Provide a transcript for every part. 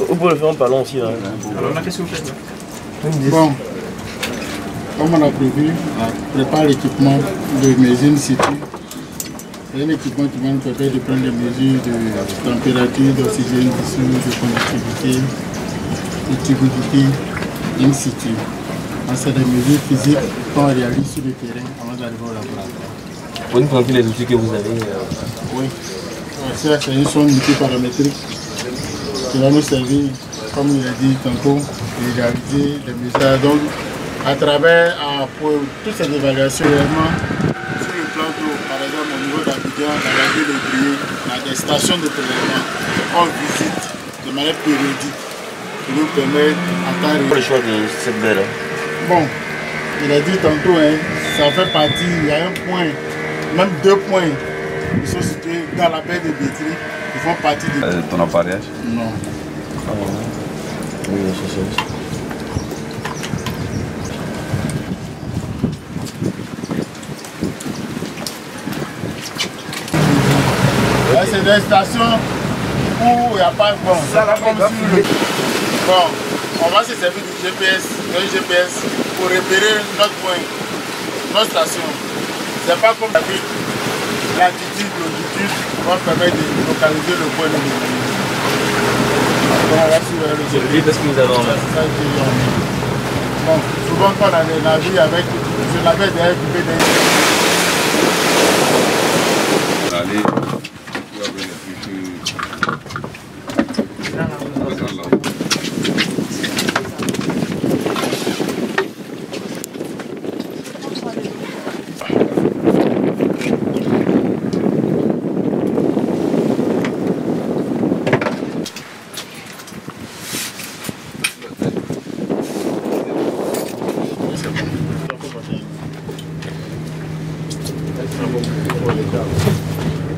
Vous pouvez le faire en parlant aussi. Hein. Alors, qu'est-ce que vous faites là? Bon, comme on a prévu, on prépare l'équipement de mesure city. C'est un équipement qui va nous permettre de prendre des mesures de température, d'oxygène dissous, de conductivité, de turbidité in situ. C'est des mesures physiques qu'on réalise sur le terrain avant d'arriver au laboratoire. Vous pouvez nous présenter les outils que vous avez Oui, c'est une sonde multiparamétrique qui va nous servir, comme il a dit tantôt, de réaliser des mesures. Donc, à travers pour toutes ces évaluations, réellement, sur le plan d'eau, par exemple au niveau d'Abidjan, dans la ville de Brié, on a des stations de prélèvement qu'on visite de manière périodique qui nous permettent en temps réel. Quel est le choix de cette baie-là? Bon, il a dit tantôt, hein, ça fait partie, il y a un point, même 2 points qui sont situés dans la baie de Bétry, qui font partie de... ton appareillage? Non. Oui, c'est ça. C'est des stations où il n'y a pas de bon. Bon, on va se servir du GPS, d'un GPS pour repérer notre point, notre station. C'est pas comme la ville, l'altitude, longitude, va permettre de localiser le point de vue. C'est le GPS que nous avons là. Bon, souvent quand on a des navires avec, je l'avais derrière du BD. Allez.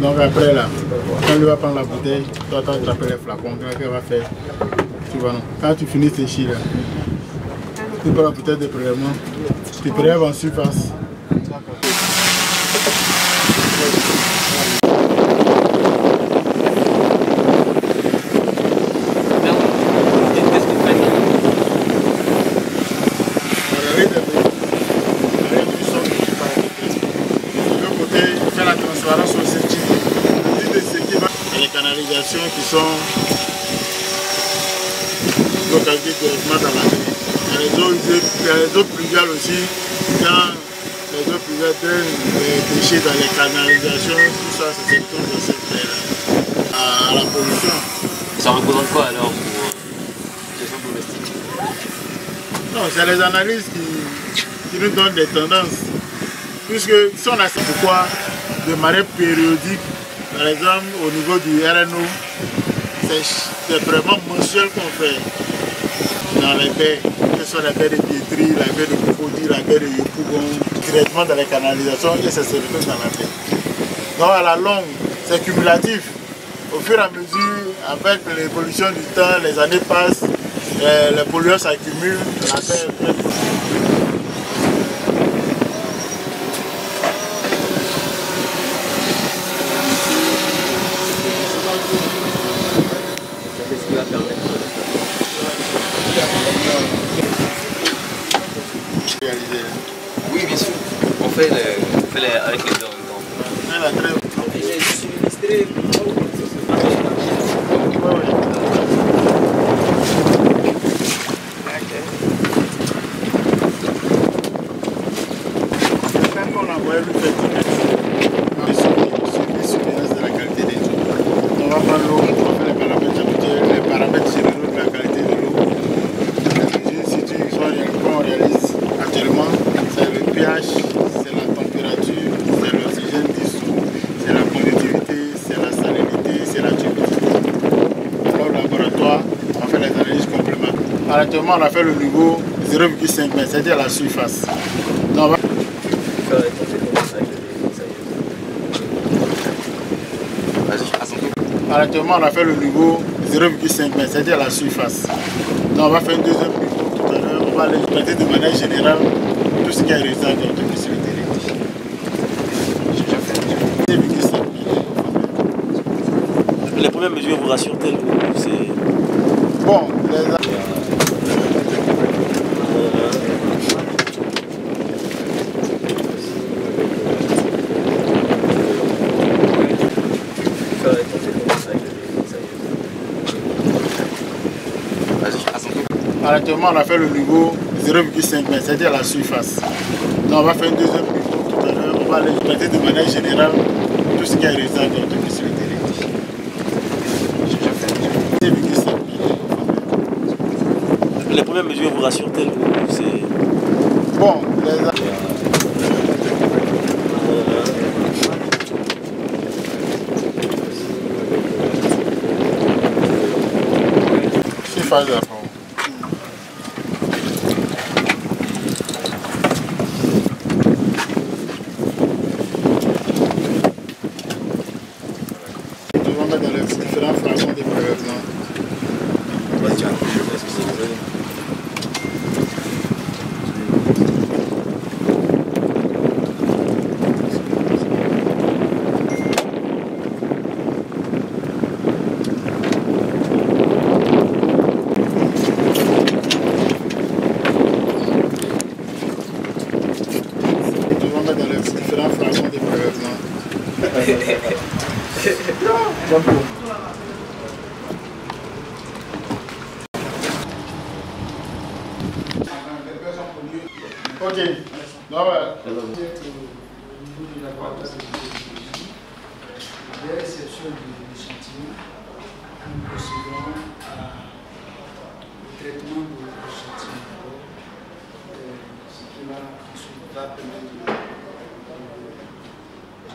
Donc après là, quand lui va prendre la bouteille, toi tu attrapes les flacons, qu'elle va faire. Tu vois non. Quand tu finis tes chis là, tu prends la bouteille de prélèvement, tu prélèves en surface. Qui sont localisées directement dans la mer. Il y a les eaux pluviales aussi, quand les eaux pluviales drainent les déchets dans les canalisations, tout ça c'est tout dans cette mer à la pollution. Ça représente quoi alors pour les eaux domestiques? Non, c'est les analyses qui nous donnent des tendances. Puisque si on a ça, pourquoi de manière périodique, par exemple au niveau du RNO, c'est vraiment mensuel qu'on fait dans les baies, que ce soit la baie de Pietri, la baie de Cocody, la baie de Yopougon, directement dans les canalisations et ça se retrouve dans la baie. Donc à la longue, c'est cumulatif. Au fur et à mesure, avec l'évolution du temps, les années passent, les polluants s'accumulent, la baie est pleine. Oui, bien sûr. On fait avec les deux en même temps. J'ai suministré. Actuellement, on a fait le niveau 0,5 m, c'est-à-dire la surface. Non, actuellement, on a fait le niveau 0,5 m, c'est-à-dire la surface. Non, on va faire un deuxième niveau tout à l'heure. On va aller traiter de manière générale tout ce qui est résultat sur le terrain. Les premières mesures vous rassurent-elles? Bon, actuellement, on a fait le niveau 0,5 m, c'est-à-dire la surface. Donc, on va faire un deuxième niveau tout à l'heure. On va aller traiter de manière générale tout ce qui est résultat de notre facilité électrique. Les premières mesures vous rassurent-elles? Bon, surface d'affaires. Dans les différents fragments des prélèvements. Dans les différents fragments des prélèvements. Ok. Non, ouais. Au niveau du laboratoire de biologie, dès réception de l'échantillon, nous procédons au traitement de l'échantillon d'abord, ce qui va ensuite permettre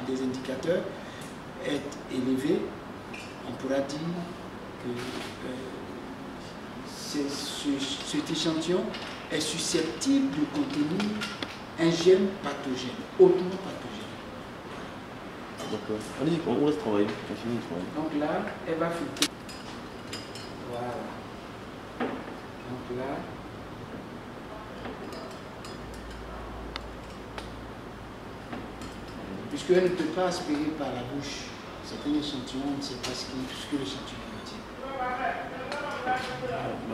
des indicateurs être élevés. On pourra dire que cet échantillon est susceptible de contenir un gène pathogène, hautement pathogène. D'accord. Allez-y, on laisse travailler. On finit le travail. Donc là, elle va filtrer. Voilà. Donc là, puisqu'elle ne peut pas aspirer par la bouche, c'est un échantillon, on ne sait pas ce que l'échantillon contient.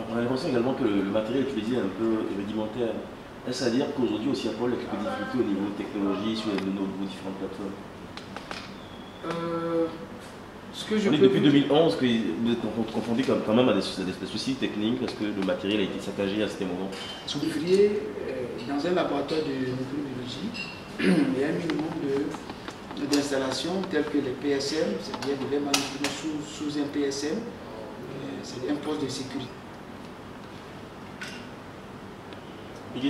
On a l'impression également que le matériel utilisé est un peu rudimentaire. Est-ce à dire qu'aujourd'hui aussi Apple a quelques difficultés au niveau de technologie sur nos différentes plateformes? On dit depuis 2011 que vous êtes confronté quand même à des soucis techniques parce que le matériel a été saccagé à ce moment. Vous devriez, dans un laboratoire de microbiologie, il y a un minimum d'installations telles que les PSM, c'est-à-dire de les manipuler sous un PSM, c'est un poste de sécurité. Ok.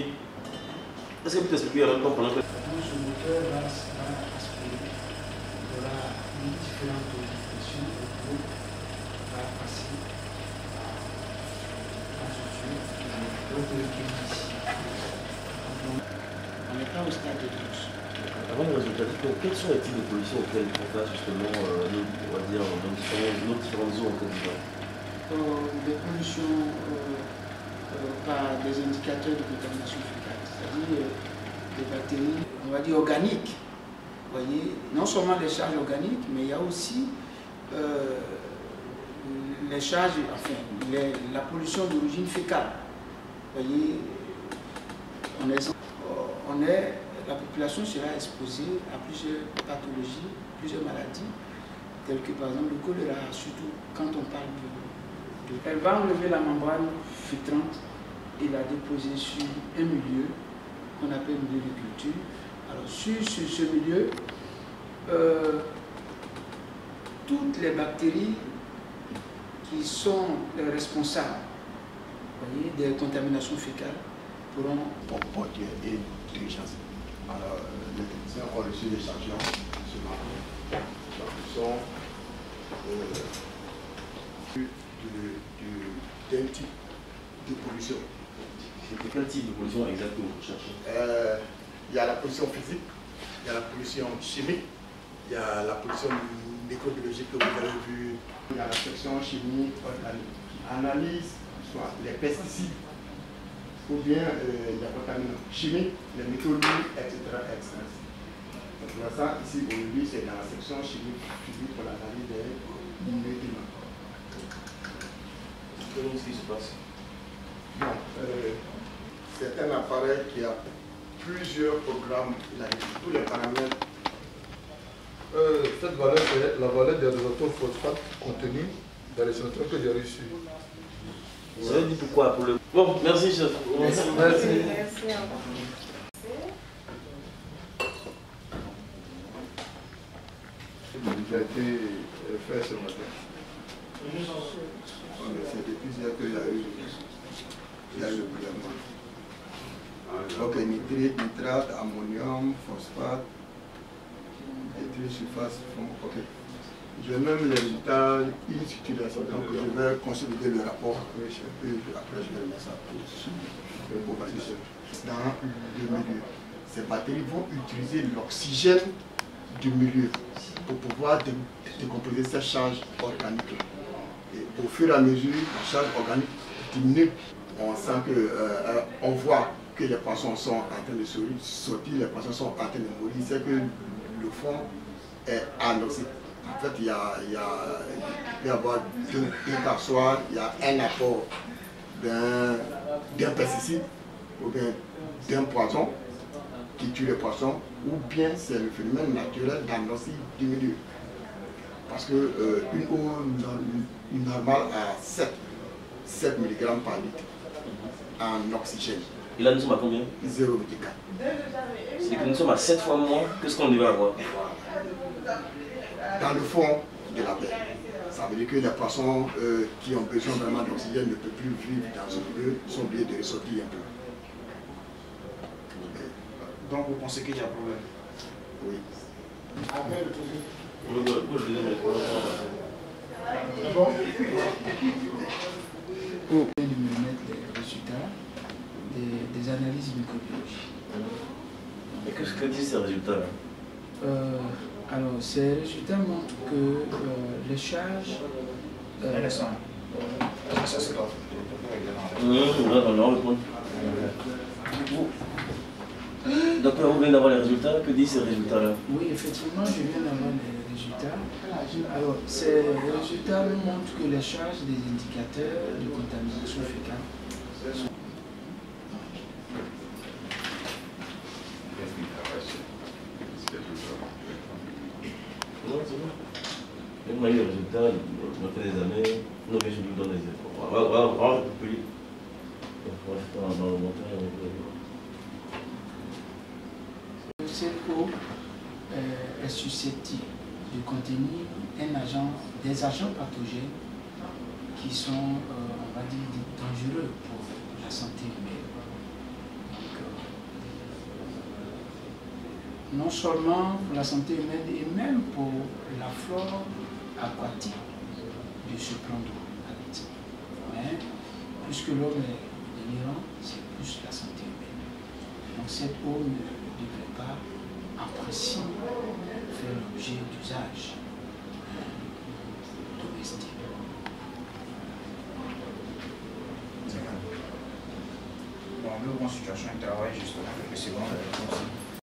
Est-ce que vous t'expliquez en même temps pendant que... Ce moteur va aspirer, il y aura différentes modifications et l'eau va passer dans ce tuyau qui est ici. On n'est pas au stade de tous. Avant les résultats, quels sont les types de pollutions auxquelles on face justement, on va dire, dans nos différentes zones en Côte d'Ivoire? Des pollutions par des indicateurs de contamination fécale, c'est-à-dire des bactéries, on va dire organiques. Vous voyez, non seulement les charges organiques, mais il y a aussi les charges, enfin, la pollution d'origine fécale. Vous voyez, la population sera exposée à plusieurs pathologies, plusieurs maladies, telles que par exemple le choléra, surtout quand on parle de... Elle va enlever la membrane filtrante et la déposer sur un milieu qu'on appelle milieu de culture. Alors sur ce milieu, toutes les bactéries qui sont responsables, voyez, des contaminations fécales pourront... Bon, Dieu et diligence. Alors, les techniciens ont reçu des échantillons ce matin. Ils sont d'un type de pollution. C'est quel type de pollution exactement vous cherchez? Il y a la pollution physique, il y a la pollution chimique, il y a la pollution microbiologique que vous avez vu, il y a la section chimique qui analyse soit les pesticides ou bien les contaminants chimiques, les métaux lourds, etc. Donc ça, ici aujourd'hui, c'est dans la section chimique pour l'analyse des diminuer de l'eau. Qu'est-ce qui se passe? Bon, c'est un appareil qui a plusieurs programmes, il a tous les paramètres. Cette valeur, c'est la valeur des orthophosphates contenus dans les échantillons que j'ai reçus. Vous avez dit pourquoi pour le... Bon, merci chef. Merci. Il a été fait ce matin. C'est depuis hier qu'il y a eu le gouvernement. Donc nitrite, nitrate, ammonium, phosphate, détruire surface, fond. Ok. Je vais même les résultats in situ, donc je vais consolider le rapport. Après je vais mettre ça pour valider. Dans le milieu, ces batteries vont utiliser l'oxygène du milieu pour pouvoir décomposer ces charges organiques. Et au fur et à mesure, la charge organique diminue. On sent que, on voit que les poissons sont en train de sortir, les poissons sont en train de mourir. C'est que le fond est anoxé. En fait, il peut y avoir deux cas, soit il y a un apport d'un pesticide ou bien d'un poison qui tue les poissons, ou bien c'est le phénomène naturel d'anoxie du milieu. Parce qu'une eau normale a 7 mg par litre en oxygène. Et là, nous sommes à combien? 0,4. C'est que nous sommes à 7 fois moins que ce qu'on devait avoir. Dans le fond de la mer. Ça veut dire que les poissons qui ont besoin vraiment d'oxygène ne peuvent plus vivre dans ce milieu, sont obligés de ressortir un peu. Donc vous pensez qu'il y a un problème? Oui. Pour me mettre les résultats des analyses microbiologiques. Et qu'est-ce que disent ces résultats-là? Alors, ces résultats montrent que les charges... Ça c'est pas. Docteur, vous venez d'avoir les résultats. Que disent ces résultats-là? Oui, effectivement, je viens d'avoir les résultats. Alors, ces résultats nous montrent que les charges des indicateurs de contamination fécale sont... Non, c'est bon. Même moi, les résultats, on a fait des années, nous, je nous donne des efforts. On va récupérer. On va faire dans le montant. Cette eau est susceptible de contenir des agents pathogènes qui sont, on va dire, dangereux pour la santé humaine. Donc, non seulement pour la santé humaine, et même pour la flore aquatique de ce plan d'eau. Mais puisque l'homme est délirant, c'est plus la santé humaine. Donc cette eau ne devrait pas, en principe, faire l'objet d'usage domestique. Bon, nous, en situation de travail, justement, avec le second,